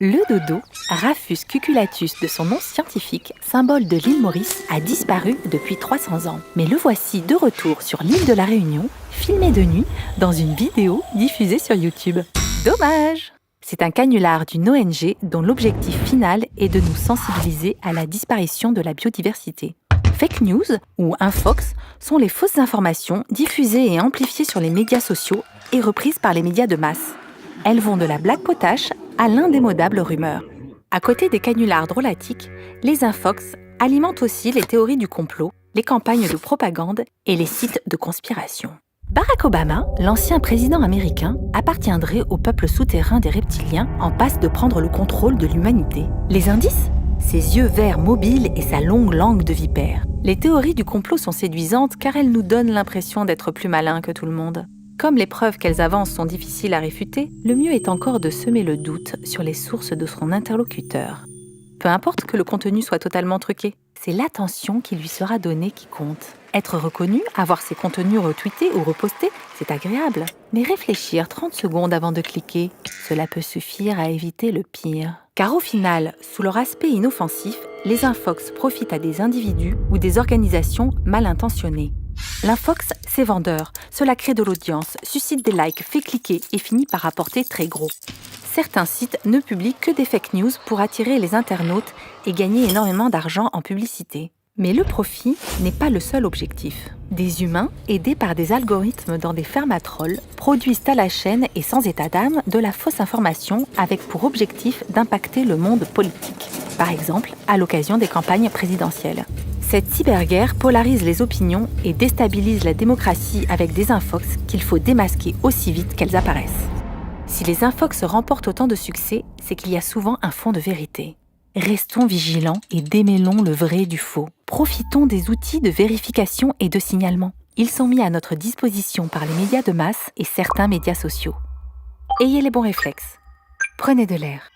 Le dodo, Raphus cuculatus de son nom scientifique, symbole de l'île Maurice, a disparu depuis 300 ans. Mais le voici de retour sur l'île de la Réunion, filmé de nuit, dans une vidéo diffusée sur YouTube. Dommage! C'est un canular d'une ONG dont l'objectif final est de nous sensibiliser à la disparition de la biodiversité. Fake news, ou infox, sont les fausses informations diffusées et amplifiées sur les médias sociaux et reprises par les médias de masse. Elles vont de la blague potache à l'indémodable rumeur. À côté des canulars drôlatiques, les infox alimentent aussi les théories du complot, les campagnes de propagande et les sites de conspiration. Barack Obama, l'ancien président américain, appartiendrait au peuple souterrain des reptiliens en passe de prendre le contrôle de l'humanité. Les indices ? Ses yeux verts mobiles et sa longue langue de vipère. Les théories du complot sont séduisantes car elles nous donnent l'impression d'être plus malins que tout le monde. Comme les preuves qu'elles avancent sont difficiles à réfuter, le mieux est encore de semer le doute sur les sources de son interlocuteur. Peu importe que le contenu soit totalement truqué, c'est l'attention qui lui sera donnée qui compte. Être reconnu, avoir ses contenus retweetés ou repostés, c'est agréable. Mais réfléchir 30 secondes avant de cliquer, cela peut suffire à éviter le pire. Car au final, sous leur aspect inoffensif, les infox profitent à des individus ou des organisations mal intentionnées. L'infox, c'est vendeur, cela crée de l'audience, suscite des likes, fait cliquer et finit par rapporter très gros. Certains sites ne publient que des fake news pour attirer les internautes et gagner énormément d'argent en publicité. Mais le profit n'est pas le seul objectif. Des humains, aidés par des algorithmes dans des fermes à trolls, produisent à la chaîne et sans état d'âme de la fausse information avec pour objectif d'impacter le monde politique. Par exemple, à l'occasion des campagnes présidentielles. Cette cyberguerre polarise les opinions et déstabilise la démocratie avec des infox qu'il faut démasquer aussi vite qu'elles apparaissent. Si les infox remportent autant de succès, c'est qu'il y a souvent un fond de vérité. Restons vigilants et démêlons le vrai du faux. Profitons des outils de vérification et de signalement. Ils sont mis à notre disposition par les médias de masse et certains médias sociaux. Ayez les bons réflexes. Prenez de l'air.